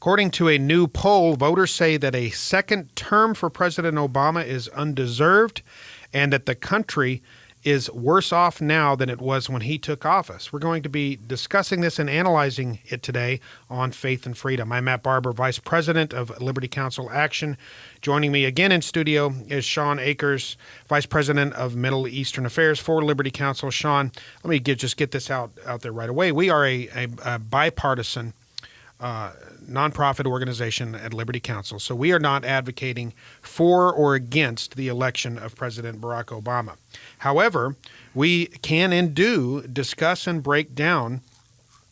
According to a new poll, voters say that a second term for President Obama is undeserved and that the country is worse off now than it was when he took office. We're going to be discussing this and analyzing it today on Faith and Freedom. I'm Matt Barber, Vice President of Liberty Counsel Action. Joining me again in studio is Shawn Akers, Vice President of Middle Eastern Affairs for Liberty Counsel. Shawn, let me just get this out there right away. We are a bipartisan nonprofit organization at Liberty Counsel, so we are not advocating for or against the election of President Barack Obama. However, we can and do discuss and break down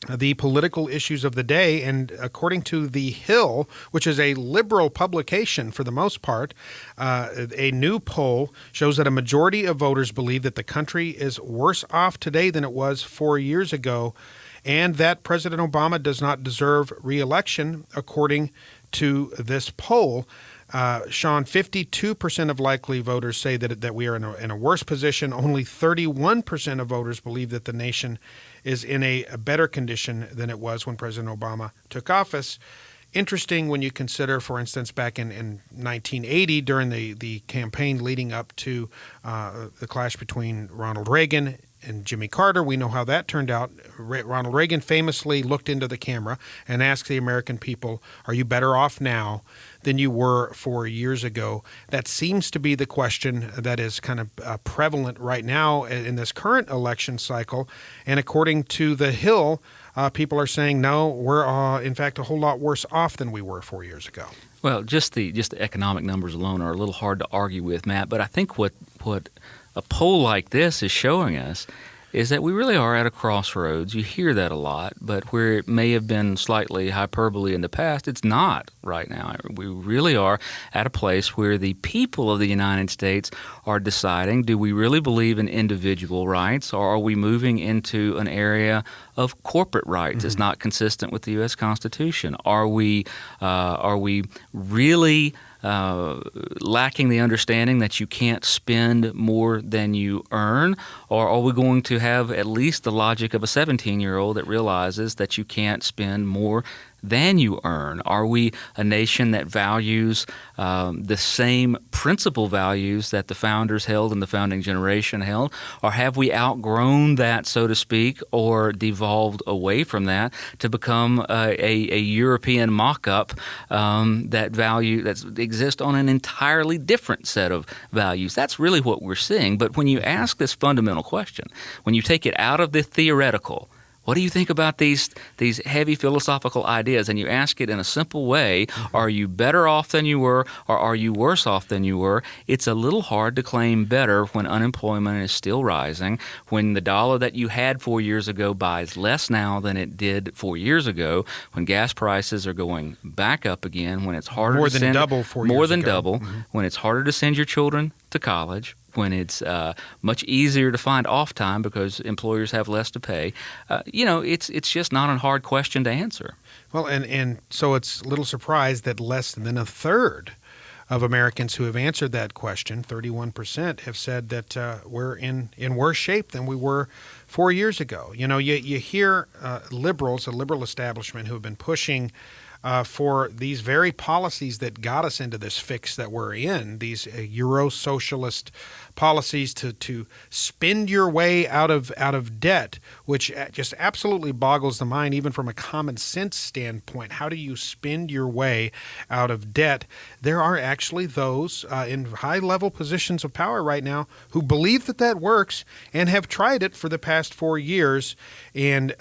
the political issues of the day, and according to The Hill, which is a liberal publication for the most part, a new poll shows that a majority of voters believe that the country is worse off today than it was 4 years ago, and that President Obama does not deserve re-election, according to this poll. Shawn, 52% of likely voters say that we are in a worse position. Only 31% of voters believe that the nation is in a better condition than it was when President Obama took office. Interesting when you consider, for instance, back in 1980, during the campaign leading up to the clash between Ronald Reagan and Jimmy Carter, we know how that turned out. Ronald Reagan famously looked into the camera and asked the American people, are you better off now than you were 4 years ago? That seems to be the question that is kind of prevalent right now in this current election cycle. And according to The Hill, people are saying, no, we're in fact a whole lot worse off than we were 4 years ago. Well, just the economic numbers alone are a little hard to argue with, Matt. But I think what a poll like this is showing us is that we really are at a crossroads. You hear that a lot, but where it may have been slightly hyperbole in the past, it's not right now. We really are at a place where the people of the United States are deciding, do we really believe in individual rights, or are we moving into an area of corporate rights? Mm-hmm. It's not consistent with the U.S. Constitution. Are we really lacking the understanding that you can't spend more than you earn? Or are we going to have at least the logic of a 17-year-old that realizes that you can't spend more than you earn? Are we a nation that values the same principal values that the founders held and the founding generation held? Or have we outgrown that, so to speak, or devolved away from that to become a European mock-up that exists on an entirely different set of values? That's really what we're seeing. But when you ask this fundamental question, when you take it out of the theoretical, what do you think about these heavy philosophical ideas? And you ask it in a simple way, are you better off than you were, or are you worse off than you were? It's a little hard to claim better when unemployment is still rising, when the dollar that you had 4 years ago buys less now than it did 4 years ago, when gas prices are going back up again, when it's harder more to than send double 4 years ago. More than double, mm-hmm. When it's harder to send your children to college, when it's much easier to find off time because employers have less to pay. It's just not a hard question to answer. Well, and so it's a little surprised that less than a third of Americans who have answered that question, 31%, have said that we're in worse shape than we were 4 years ago. You hear liberals, a liberal establishment who have been pushing for these very policies that got us into this fix that we're in, these Euro-socialist policies to spend your way out of debt, which just absolutely boggles the mind, even from a common sense standpoint. How do you spend your way out of debt? There are actually those in high-level positions of power right now who believe that works and have tried it for the past 4 years, and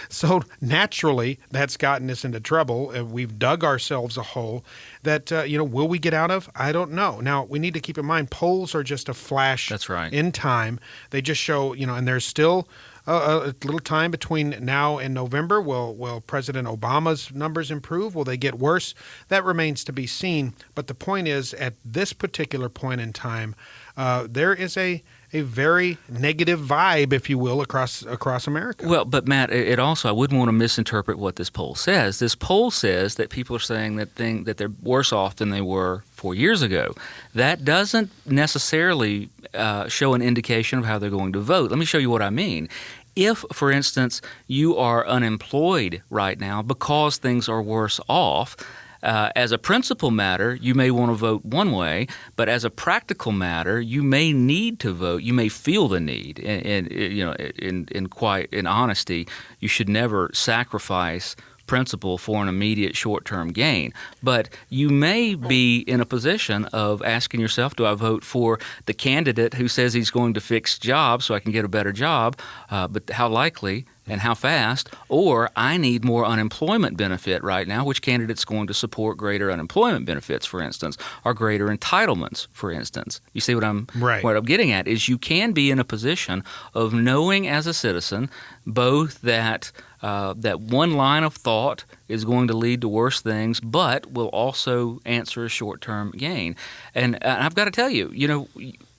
so naturally that's gotten us into trouble. We've dug ourselves a hole that, will we get out of? I don't know. Now, we need to keep in mind, polls are just a flash That's right. in time. They just show, and there's still a little time between now and November. Will President Obama's numbers improve? Will they get worse? That remains to be seen. But the point is, at this particular point in time, there is a very negative vibe, if you will, across America. Well, but Matt, it also, I wouldn't want to misinterpret what this poll says. This poll says that people are saying that they're worse off than they were 4 years ago. That doesn't necessarily show an indication of how they're going to vote. Let me show you what I mean. If, for instance, you are unemployed right now because things are worse off, as a principal matter, you may want to vote one way, but as a practical matter, you may need to vote. You may feel the need, and in honesty, you should never sacrifice principle for an immediate short-term gain. But you may be in a position of asking yourself, do I vote for the candidate who says he's going to fix jobs so I can get a better job, but how likely and how fast, or I need more unemployment benefit right now, which candidate's going to support greater unemployment benefits, for instance, or greater entitlements, for instance. You see what I'm getting at is you can be in a position of knowing as a citizen both that that one line of thought is going to lead to worse things, but will also answer a short-term gain. And I've got to tell you,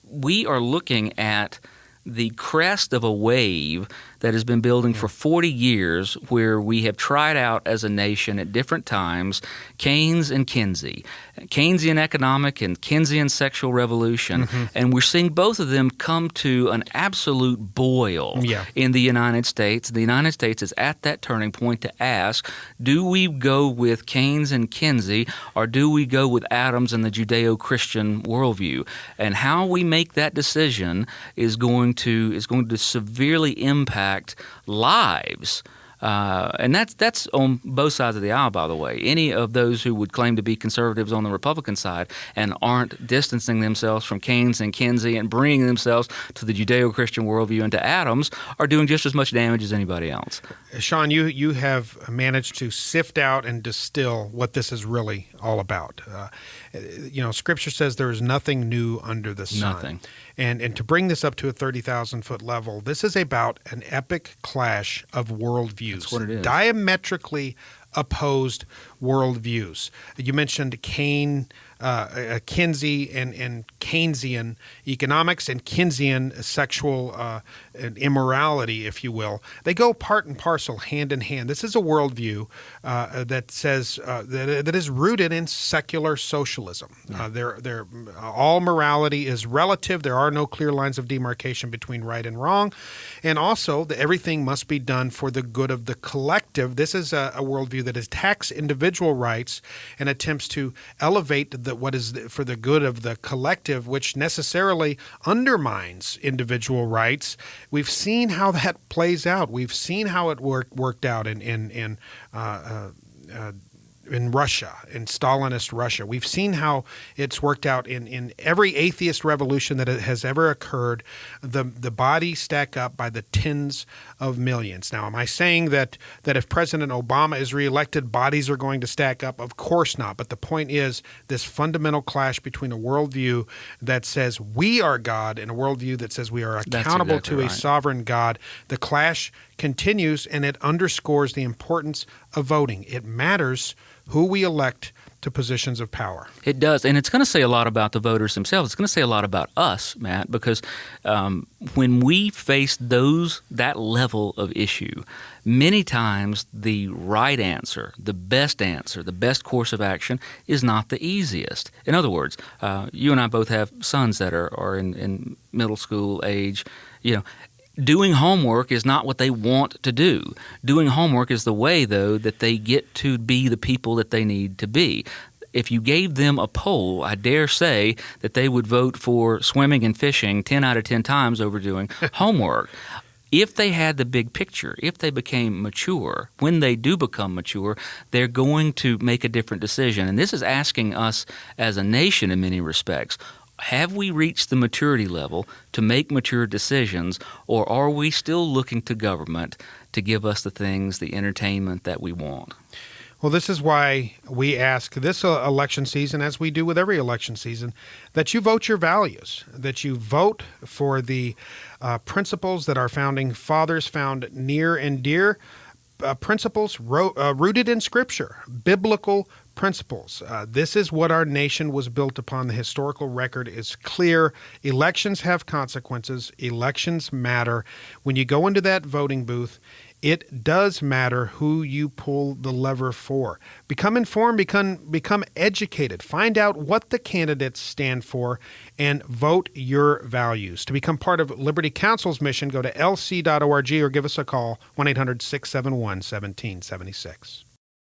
we are looking at the crest of a wave that has been building for 40 years, where we have tried out as a nation at different times Keynes and Kinsey, Keynesian economic and Keynesian sexual revolution, and we're seeing both of them come to an absolute boil in the United States. The United States is at that turning point to ask, do we go with Keynes and Kinsey, or do we go with Adams and the Judeo-Christian worldview? And how we make that decision is going to severely impact lives. And that's on both sides of the aisle, by the way. Any of those who would claim to be conservatives on the Republican side and aren't distancing themselves from Keynes and Kinsey and bringing themselves to the Judeo-Christian worldview and to Adams are doing just as much damage as anybody else. Shawn, you have managed to sift out and distill what this is really all about. Scripture says there is nothing new under the sun. Nothing. And to bring this up to a 30,000-foot level, this is about an epic clash of worldviews. That's what it is. Diametrically opposed worldviews. You mentioned Kinsey and Keynesian economics and Keynesian sexual immorality, if you will. They go part and parcel, hand in hand. This is a worldview that says that is rooted in secular socialism. All morality is relative. There are no clear lines of demarcation between right and wrong, and also everything must be done for the good of the collective. This is a worldview that attacks individual rights and attempts to elevate what is for the good of the collective, which necessarily undermines individual rights. We've seen how that plays out. We've seen how it worked out in Russia, in Stalinist Russia. We've seen how it's worked out in every atheist revolution that has ever occurred. The bodies stack up by the tens of millions. Now, am I saying that if President Obama is reelected, bodies are going to stack up? Of course not. But the point is this fundamental clash between a worldview that says we are God and a worldview that says we are accountable to a sovereign God. The clash continues, and it underscores the importance of voting. It matters who we elect to positions of power. It does, and it's going to say a lot about the voters themselves. It's going to say a lot about us, Matt, because when we face that level of issue, many times the right answer, the best course of action is not the easiest. In other words, you and I both have sons that are in middle school age. Doing homework is not what they want to do. Doing homework is the way, though, that they get to be the people that they need to be. If you gave them a poll, I dare say that they would vote for swimming and fishing 10 out of 10 times over doing homework. If they had the big picture, if they became mature, when they do become mature, they're going to make a different decision. And this is asking us as a nation in many respects, have we reached the maturity level to make mature decisions, or are we still looking to government to give us the things, the entertainment that we want? Well, this is why we ask this election season, as we do with every election season, that you vote your values, that you vote for the principles that our founding fathers found near and dear, principles rooted in Scripture, biblical principles. This is what our nation was built upon. The historical record is clear. Elections have consequences. Elections matter. When you go into that voting booth, It does matter who you pull the lever for. Become informed, become educated. Find out what the candidates stand for and vote your values. To become part of Liberty Counsel's mission, go to lc.org or give us a call, 1-800-671-1776.